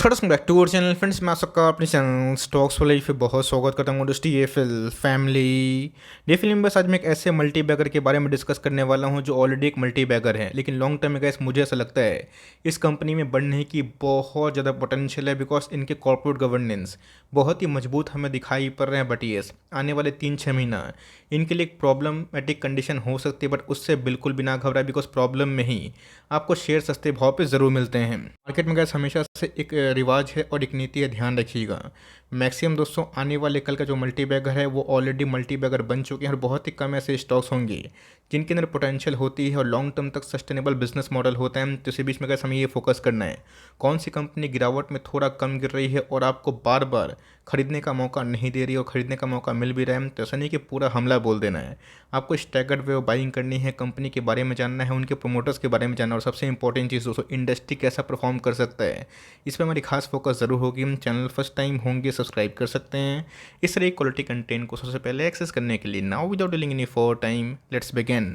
Welcome back to our channel friends. मैं आप सबका अपने चैनल स्टॉक्स वाले पे बहुत स्वागत करता हूँ। दोस्तों ये फैमिली डीएफएल में बस आज मैं एक ऐसे मल्टी बैगर के बारे में डिस्कस करने वाला हूँ जो ऑलरेडी एक मल्टी बैगर है, लेकिन लॉन्ग टर्म में गैस मुझे ऐसा लगता है इस कंपनी में बढ़ने की बहुत ज़्यादा पोटेंशियल है, बिकॉज इनके कॉर्पोरेट गवर्नेंस बहुत ही मजबूत हमें दिखाई पड़ रहे हैं। बट येस, आने वाले 3-6 महीना इनके लिए एक प्रॉब्लमेटिक कंडीशन हो सकती है, बट उससे बिल्कुल भी ना घबराए, बिकॉज प्रॉब्लम में ही आपको शेयर सस्ते भाव पे ज़रूर मिलते हैं। मार्केट में गैस हमेशा से एक रिवाज है और एक नीति है, ध्यान रखिएगा। मैक्सिमम दोस्तों आने वाले कल का जो मल्टी बैगर है वो ऑलरेडी मल्टी बैगर बन चुके हैं और बहुत ही कम ऐसे स्टॉक्स होंगे जिनके अंदर पोटेंशियल होती है और लॉन्ग टर्म तक सस्टेनेबल बिजनेस मॉडल होता है। तो इसी बीच में गैस हमें ये फोकस करना है कौन सी कंपनी गिरावट में थोड़ा कम गिर रही है और आपको बार बार खरीदने का मौका नहीं दे रही और खरीदने का मौका मिल भी रहा है। तो ऐसा नहीं कि पूरा हमला बोल देना है, आपको स्टैगर्ड वे ऑफ बाइंग करनी है, कंपनी के बारे में जानना है, उनके प्रोमोटर्स के बारे में जानना है और सबसे इंपॉर्टेंट चीज़ दोस्तों इंडस्ट्री कैसा परफॉर्म कर सकता है, इस पर हमारी खास फोकस ज़रूर होगी। चैनल फर्स्ट टाइम होंगे सब्सक्राइब कर सकते हैं इस तरह क्वालिटी कंटेंट को सबसे पहले एक्सेस करने के लिए। Now without dealing any for time let's begin.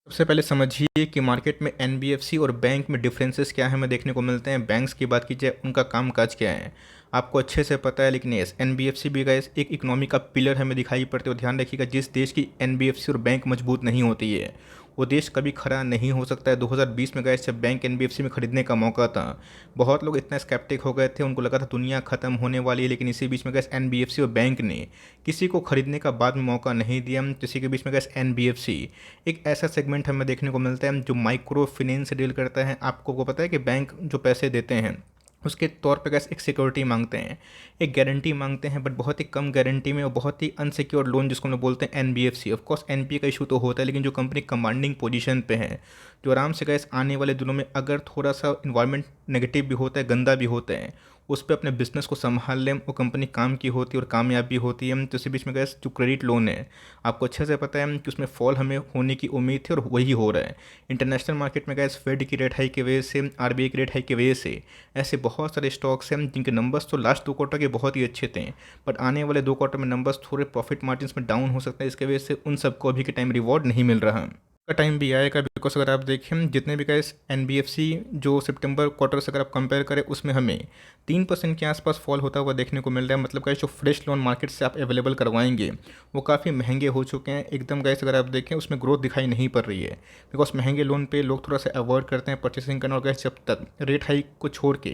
सबसे पहले समझिए कि मार्केट में एनबीएफसी और बैंक में डिफरेंसेस क्या हमें देखने को मिलते हैं। बैंक्स की बात की जाए उनका काम काज क्या है आपको अच्छे से पता है, लेकिन यस एनबीएफसी भी गैस एक इकोनॉमी का पिलर हमें दिखाई पड़ते हो। ध्यान रखिएगा, जिस देश की एनबीएफसी और बैंक मजबूत नहीं होती है वो देश कभी खड़ा नहीं हो सकता है। 2020 में गए जब बैंक एनबीएफसी में खरीदने का मौका था, बहुत लोग इतना स्केप्टिक हो गए थे, उनको लगा था दुनिया खत्म होने वाली है, लेकिन इसी बीच में गैस एनबीएफसी और बैंक ने किसी को खरीदने का बाद में मौका नहीं दिया। किसी के बीच में गैस एनबीएफसी एक ऐसा सेगमेंट हमें देखने को मिलता है जो माइक्रो फाइनेंस डील करता है। आपको को पता है कि बैंक जो पैसे देते हैं उसके तौर पे गैस एक सिक्योरिटी मांगते हैं, एक गारंटी मांगते हैं, बट बहुत ही कम गारंटी में और बहुत ही अनसिक्योर लोन जिसको हम लोग बोलते हैं एनबीएफसी। ऑफ कोर्स एनपीए का इशू तो होता है, लेकिन जो कंपनी कमांडिंग पोजीशन पे है, जो आराम से गैस आने वाले दिनों में अगर थोड़ा सा इन्वायरमेंट नेगेटिव भी होता है, गंदा भी होता है, उस पर अपने बिजनेस को संभाल लें, वो कंपनी काम की होती है और कामयाब भी होती है। तो इसी बीच में गैस जो क्रेडिट लोन है आपको अच्छे से पता है कि उसमें फॉल हमें होने की उम्मीद थी और वही हो रहा है। इंटरनेशनल मार्केट में गैस फेड की रेट हाई की वजह से, आरबीआई की रेट हाई की वजह से ऐसे बहुत सारे स्टॉक्स हैं जिनके नंबर्स तो लास्ट 2 क्वार्टर के बहुत ही अच्छे थे, बट आने वाले 2 क्वार्टर में नंबर्स थोड़े प्रॉफिट मार्जिन में डाउन हो सकते हैं। इसके वजह से उन सबको अभी के टाइम रिवॉर्ड नहीं मिल रहा का टाइम भी आएगा, बिकॉज अगर आप देखें जितने भी गैस एनबीएफसी जो सितंबर क्वार्टर से अगर आप कंपेयर करें उसमें हमें 3% के आसपास फॉल होता हुआ देखने को मिल रहा है। मतलब गैस जो फ्रेश लोन मार्केट से आप अवेलेबल करवाएंगे वो काफ़ी महंगे हो चुके हैं एकदम। गैस अगर आप देखें उसमें ग्रोथ दिखाई नहीं पड़ रही है, बिकॉज महंगे लोन पे लोग थोड़ा सा अवॉइड करते हैं परचेसिंग करना। और गैस जब तक रेट हाइक को छोड़ के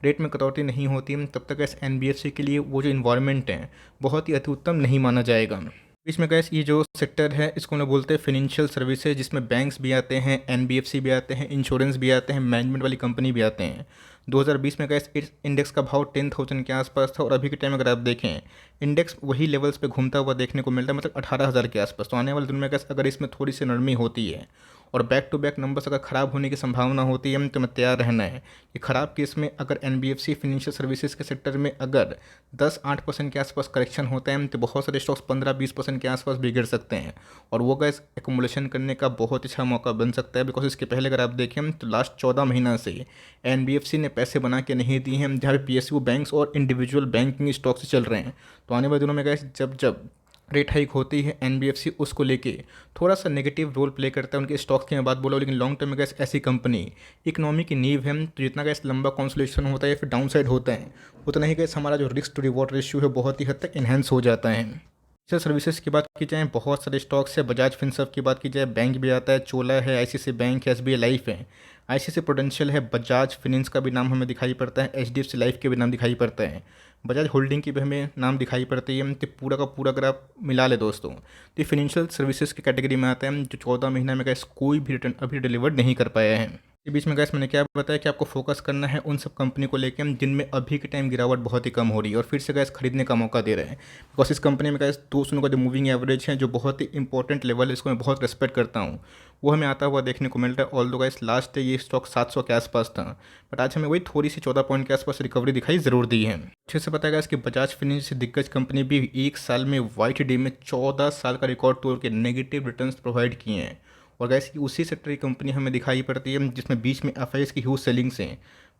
रेट में कटौती नहीं होती तब तक गैस एनबीएफसी के लिए वो जो इन्वायरमेंट है बहुत ही अति उत्तम नहीं माना जाएगा। बीच में गैस ये जो सेक्टर है इसको हम लोग बोलते हैं फाइनेंशियल सर्विसेज, जिसमें बैंक्स भी आते हैं, एनबीएफसी भी आते हैं, इंश्योरेंस भी आते हैं, मैनेजमेंट वाली कंपनी भी आते हैं। 2020 में गैस इस इंडेक्स का भाव 10,000 के आसपास था और अभी के टाइम अगर आप देखें इंडेक्स वही लेवल्स पे घूमता हुआ देखने को मिलता है, मतलब 18,000 के आसपास। तो आने वाले दिन में गैस अगर इसमें थोड़ी सी नरमी होती है और बैक टू बैक नंबर्स अगर ख़राब होने की संभावना होती है तो हमें तैयार रहना है कि ख़राब केस में अगर एनबीएफसी फाइनेंशियल सर्विसेज के सेक्टर में अगर 10-8% के आसपास करेक्शन होता है तो बहुत सारे स्टॉक्स 15-20% के आसपास भी गिर सकते हैं और वो गैस एकुमुलेशन करने का बहुत अच्छा मौका बन सकता है। बिकॉज इसके पहले अगर आप देखें तो लास्ट 14 महीना से एनबीएफसी ने पैसे बना के नहीं दिए हैं, जहाँ पे पीएसयू बैंक्स और इंडिविजुअल बैंकिंग स्टॉक्स चल रहे हैं। तो आने वाले दिनों में गैस जब जब रेट हाइक होती है एनबीएफसी उसको लेके थोड़ा सा नेगेटिव रोल प्ले करता है। उनके स्टॉक्स की मैं बात बोला, लेकिन लॉन्ग टर्म में गैस ऐसी कंपनी इकोनॉमी की नींव है, तो जितना गैस लंबा कॉन्सोलेशन होता है या फिर डाउन साइड होता है उतना ही गैस हमारा जो रिस्क टू रिवॉर्ड रेशियो है बहुत ही हद तक इन्हेंस हो जाता है। फाइनेंशियल सर्विसेज की बात की जाए बहुत सारे स्टॉक्स है, बजाज फिनसर्व की बात की जाए बैंक भी आता है, चोला है, आईसीआईसीआई बैंक है, एसबीआई लाइफ है, आईसीआईसीआई प्रूडेंशियल है, बजाज फिनेंस का भी नाम हमें दिखाई पड़ता है, एचडीएफसी लाइफ के भी नाम दिखाई पड़ता है, बजाज होल्डिंग की भी हमें नाम दिखाई पड़ती है। तो पूरा का पूरा अगर आप मिला ले दोस्तों तो फाइनेंशियल सर्विसेज की कैटेगरी में आता है जो 14 महीना में गैस कोई भी रिटर्न अभी डिलीवर्ड नहीं कर पाया है। के बीच में गैस मैंने क्या बताया कि आपको फोकस करना है उन सब कंपनी को लेकर जिनमें अभी के टाइम गिरावट बहुत ही कम हो रही है और फिर से गैस खरीदने का मौका दे रहे हैं। बिकॉज इस कंपनी में गैस 200 का जो मूविंग एवरेज है जो बहुत ही इंपॉर्टेंट लेवल है, इसको मैं बहुत रिस्पेक्ट करता हूँ, वो हमें आता हुआ देखने को मिल रहा है। ऑल दो गैस लास्ट डे ये स्टॉक 700 के आसपास था, बट आज हमें वही थोड़ी सी 14 पॉइंट के आसपास रिकवरी दिखाई ज़रूर दी है। अच्छे से पता है कि बजाज फिनेंस दिग्गज कंपनी भी एक साल में वाइट डे में 14 साल का रिकॉर्ड तोड़ के नेगेटिव रिटर्न्स प्रोवाइड किए हैं। और गैस की उसी सेक्टर की कंपनी हमें दिखाई पड़ती है जिसमें बीच में एफआईएस की ह्यूज सेलिंग से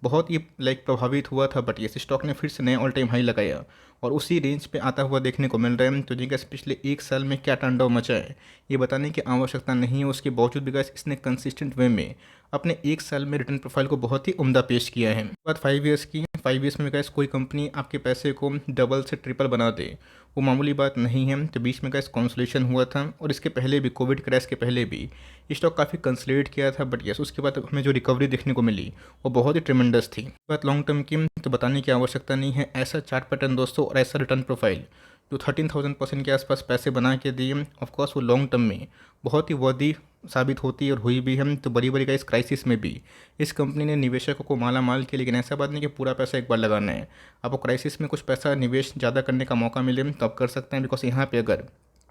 बहुत ही प्रभावित हुआ था, बट ये स्टॉक ने फिर से नया ऑल टाइम हाई लगाया और उसी रेंज पे आता हुआ देखने को मिल रहा है। तो जी गैस पिछले 1 साल में क्या तांडव मचा है ये बताने की आवश्यकता नहीं है, उसके बावजूद भी गैस इसने कंसिस्टेंट वे में अपने 1 साल में रिटर्न प्रोफाइल को बहुत ही उम्दा पेश किया है। बात 5 ईयर्स की, 5 ईयर्स में गैस कोई कंपनी आपके पैसे को डबल से ट्रिपल बना दे वो मामूली बात नहीं है। तो बीच में गैस कॉन्सोलेशन हुआ था और इसके पहले भी कोविड क्रैश के पहले भी स्टॉक काफ़ी कंसोलिडेट किया था, बट यस उसके बाद हमें जो रिकवरी देखने को मिली वो बहुत ही ट्रिमेंडस थी। बात लॉन्ग टर्म की तो बताने की आवश्यकता नहीं है। ऐसा चार्ट पैटर्न दोस्तों और ऐसा रिटर्न प्रोफाइल जो 13,000% के आसपास पैसे बना के दिए, ऑफकोर्स वो लॉन्ग टर्म में बहुत ही वर्दी साबित होती है और हुई भी है। तो बड़ी बड़ी का इस क्राइसिस में भी इस कंपनी ने निवेशकों को माला माल किया, लेकिन ऐसा बात नहीं कि पूरा पैसा एक बार लगाना है। आपको क्राइसिस में कुछ पैसा निवेश ज़्यादा करने का मौका मिले तो आप कर सकते हैं, बिकॉज यहाँ पे अगर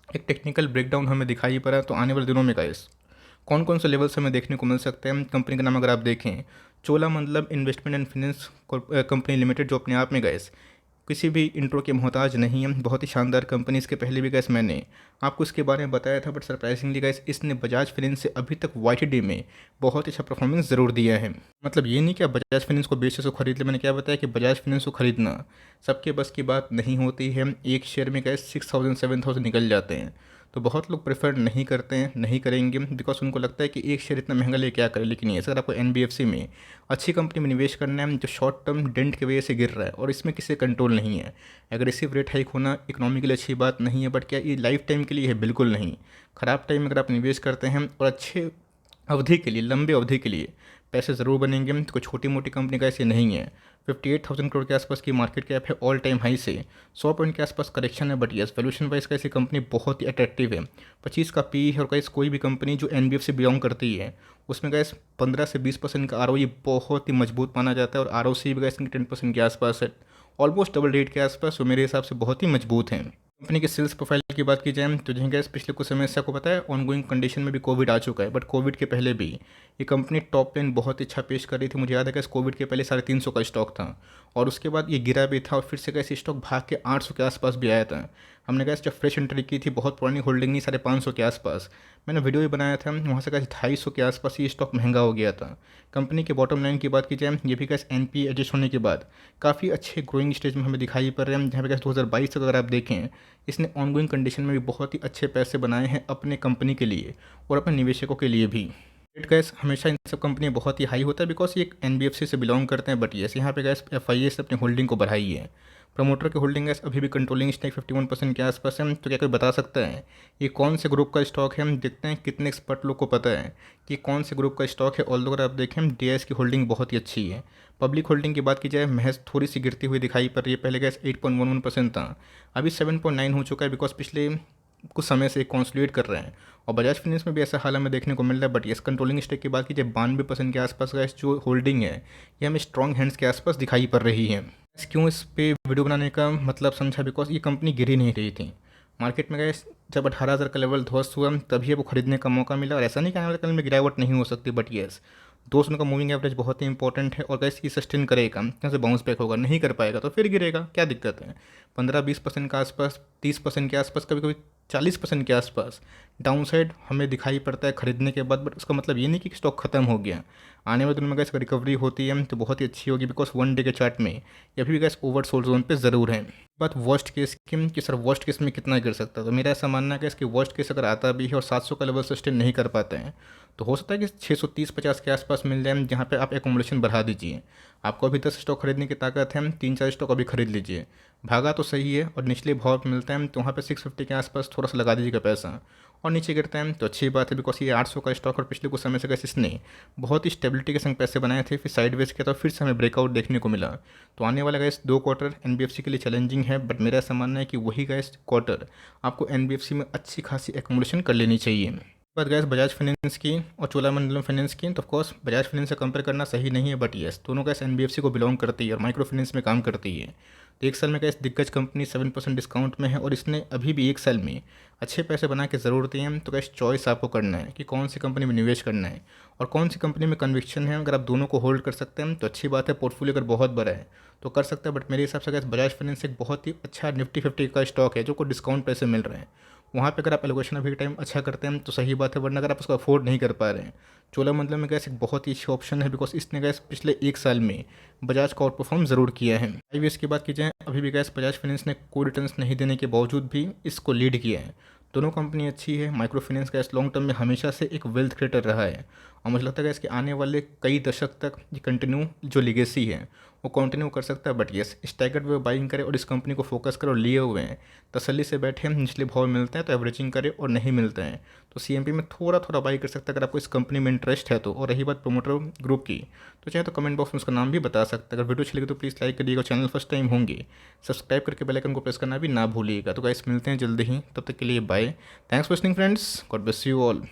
एक टेक्निकल ब्रेकडाउन हमें दिखाई पड़ा तो आने वाले दिनों में गाइस कौन कौन से लेवल्स हमें देखने को मिल सकते हैं। कंपनी का नाम अगर आप देखें, Cholamandalam investment and finance company limited, जो अपने आप में गैस किसी भी इंट्रो के मोहताज नहीं है, बहुत ही शानदार कंपनी। इसके पहले भी गैस मैंने आपको इसके बारे में बताया था, बट सरप्राइजिंगली गैस इसने बजाज फाइनेंस से अभी तक वाईटीडी में बहुत अच्छा परफॉर्मेंस ज़रूर दिया है। मतलब ये नहीं कि आप बजाज फाइनेंस को बेच से खरीद ले, मैंने क्या बताया कि बजाज फाइनेंस को खरीदना सबके बस की बात नहीं होती है। एक शेयर में गैस 6,000 7,000 निकल जाते हैं, तो बहुत लोग प्रेफर नहीं करते हैं, नहीं करेंगे, बिकॉज उनको लगता है कि एक शेयर इतना महंगा ले क्या करें। लेकिन ये अगर आपको NBFC में अच्छी कंपनी में निवेश करना है जो शॉर्ट टर्म डेंट की वजह से गिर रहा है और इसमें किसी कंट्रोल नहीं है, एग्रेसिव रेट हाइक होना इकोनॉमी के लिए अच्छी बात नहीं है, बट क्या ये लाइफ टाइम के लिए है? बिल्कुल नहीं। ख़राब टाइम में अगर आप निवेश करते हैं और अच्छे अवधि के लिए, लंबे अवधि के लिए पैसे ज़रूर बनेंगे। तो कोई छोटी मोटी कंपनी का ऐसे नहीं है। 58,000 करोड़ के आसपास की मार्केट कैप है, ऑल टाइम हाई से 100 पॉइंट के आसपास करेक्शन है, बट यस वैल्यूएशन वाइज कैसी कंपनी बहुत ही अट्रैक्टिव है। 25 का पी है और कैसे कोई भी कंपनी जो NBFC बिलोंग करती है उसमें गैस 15 से 20% का ROE बहुत ही मजबूत माना जाता है और ROC भी गैस 10% के आसपास है, ऑलमोस्ट डबल रेट के आसपास, जो मेरे हिसाब से बहुत ही मजबूत हैं। कंपनी के सेल्स प्रोफाइल की बात की जाए तो जहाँ गैस पिछले कुछ समय से आपको पता है ऑनगोइंग कंडीशन में भी कोविड आ चुका है, बट कोविड के पहले भी ये कंपनी टॉप लाइन बहुत अच्छा पेश कर रही थी। मुझे याद है कि कोविड के पहले 350 का स्टॉक था और उसके बाद ये गिरा भी था और फिर से कैसे स्टॉक भाग के 800 के आसपास भी आया था। हमने कैसे जब फ्रेश एंट्री की थी, बहुत पुरानी होल्डिंग नहीं, 550 के आसपास मैंने वीडियो भी बनाया था, वहाँ से कैसे 250 के आसपास ये स्टॉक महंगा हो गया था। कंपनी के बॉटम लाइन की बात की जाए, ये भी कैसे NPA एडजस्ट होने के बाद काफ़ी अच्छे ग्रोइंग स्टेज में हमें दिखाई पड़ रहे हैं। जहाँ पे कैसे 2022 तक अगर आप देखें इसने ऑनगोइंग कंडीशन में भी बहुत ही अच्छे पैसे बनाए हैं अपने कंपनी के लिए और अपने निवेशकों के लिए भी। रेट गैस हमेशा इन सब कंपनी बहुत ही हाई होता है, बिकॉज ये एक NBFC से बिलोंग करते हैं, बट यस यहाँ पे गैस FIA से अपनी होल्डिंग को बढ़ाई है। प्रमोटर की होल्डिंग गैस अभी भी कंट्रोलिंग स्टेक 51% के आसपास है। तो क्या कोई बता सकता है ये कौन से ग्रुप का स्टॉक है? हम देखते हैं कितने एक्सपर्ट लोग को पता है कि कौन से ग्रुप का स्टॉक है। ऑल्दो अगर आप देखें DIS की होल्डिंग बहुत ही अच्छी है। पब्लिक होल्डिंग की बात की जाए महज थोड़ी सी गिरती हुई दिखाई पड़ रही है। पहले गैस 8.11% था, अभी 7.9 हो चुका है, बिकॉज पिछले कुछ समय से कॉन्सोलिडेट कर रहे हैं। और बजाज फाइनेंस में भी ऐसा हाल हमें देखने को मिल रहा है, बट यस कंट्रोलिंग स्टेक की बात कीजिए 92% के आसपास का जो होल्डिंग है ये हमें स्ट्रॉन्ग हैंड्स के आसपास दिखाई पड़ रही है। क्यों इस पे वीडियो बनाने का मतलब समझा, बिकॉज ये कंपनी गिर ही नहीं रही थी मार्केट में। गए जब 18,000 का लेवल ध्वस्त हुआ तभी आपको खरीदने का मौका मिला, और ऐसा नहीं कि आने वाले कल में गिरावट नहीं हो सकती, बट यस 200 का मूविंग एवरेज बहुत ही इंपॉर्टेंट है। और कैसे ये सस्टेन करेगा, कैसे बाउंस बैक होगा, नहीं कर पाएगा तो फिर गिरेगा, क्या दिक्कत है। 15-20% के आसपास, 30% के आसपास, कभी कभी 40% के आसपास डाउन साइड हमें दिखाई पड़ता है खरीदने के बाद, बट उसका मतलब ये नहीं कि स्टॉक खत्म हो गया। आने वाले दिनों में गैस रिकवरी होती है तो बहुत ही अच्छी होगी, बिकॉज 1 डे के चार्ट में ये भी गैस ओवर सोल्ड जोन पे ज़रूर है। बात वर्स्ट केस की कि सर वर्स्ट केस में कितना गिर सकता है, तो मेरा ऐसा मानना है कि इसकी वर्स्ट केस अगर आता भी है और 700 का लेवल सस्टेन नहीं कर पाते हैं तो हो सकता है कि 630-50 के आसपास मिल जाए, जहाँ पे आप एकोमोडेशन बढ़ा दीजिए। आपको अभी 10 स्टॉक खरीदने की ताकत है, 3-4 स्टॉक अभी खरीद लीजिए, भागा तो सही है और निचले भाव पे मिलता है तो वहाँ पे 650 के आसपास थोड़ा सा लगा दीजिएगा पैसा, और नीचे गिरता है तो अच्छी बात है, बिकॉज ये 800 का स्टॉक और पिछले कुछ समय से कैसे इसने बहुत ही स्टेबिलिटी के संग पैसे बनाए थे, फिर साइडवेज किया तो फिर से हमें ब्रेकआउट देखने को मिला। तो आने वाला गैस 2 क्वार्टर NBFC के लिए चैलेंजिंग है, बट मेरा ऐसा मानना है कि वही गैस क्वार्टर आपको NBFC में अच्छी खासी एकोमोडेशन कर लेनी चाहिए। बात गैस बजाज फाइनेंस की और चोलामंडलम फाइनेंस की, तो ऑफकोर्स बजाज फाइनेंस से कंपेयर करना सही नहीं है, बट यस दोनों गैस NBFC को बिलोंग करती है और माइक्रो फाइनेंस में काम करती है। तो एक साल में गैस दिग्गज कंपनी 7% डिस्काउंट में है और इसने अभी भी एक साल में अच्छे पैसे बना के ज़रूर दिए हैं। तो गैस चॉइस आपको करना है कि कौन सी कंपनी में निवेश करना है और कौन सी कंपनी में कन्विक्शन है। अगर आप दोनों को होल्ड कर सकते हैं तो अच्छी बात है, पोर्टफोलियो अगर बहुत बड़ा है तो कर सकते हैं, बट मेरे हिसाब से गैस बजाज फाइनेंस एक बहुत ही अच्छा निफ्टी 50 का स्टॉक है जो को डिस्काउंट पैसे मिल रहे हैं। वहाँ पे अगर आप एलोकेशन अभी टाइम अच्छा करते हैं तो सही बात है, वरना अगर आप उसको अफोर्ड नहीं कर पा रहे हैं, चोलामंडलम में गैस एक बहुत ही अच्छी ऑप्शन है, बिकॉज इसने गैस पिछले एक साल में बजाज को आउट परफॉर्म ज़रूर किया है। IVS की बात की जाए, अभी भी गैस बजाज फाइनेंस ने कोई रिटर्न्स नहीं देने के बावजूद भी इसको लीड किया है। दोनों कंपनी अच्छी है। Micro finance gas long term में हमेशा से एक वेल्थ क्रिएटर रहा है और मुझे लगता है कि इसके आने वाले कई दशक तक ये कंटिन्यू जो लीगेसी है वो कंटिन्यू कर सकता है। But yes, staggered way buying करे और इस कंपनी को फोकस करे और लिए हुए हैं, तसल्ली से बैठे हैं, निचले भाव मिलते हैं तो एवरेजिंग करे और नहीं मिलते हैं तो सीएमपी में थोड़ा थोड़ा बाई कर सकता है अगर आपको इस कंपनी में इंटरेस्ट है तो। और रही बात प्रोमोटर ग्रुप की, तो चाहे तो कमेंट बॉक्स में उसका नाम भी बता सकते हैं। अगर वीडियो अच्छी लगी तो प्लीज़ लाइक करिएगा, चैनल फर्स्ट टाइम होंगे सब्सक्राइब करके बेल आइकन को प्रेस करना भी ना भूलिएगा। तो गाइस मिलते हैं जल्दी ही, तब तक के लिए bye. Thanks for listening friends, God bless you all.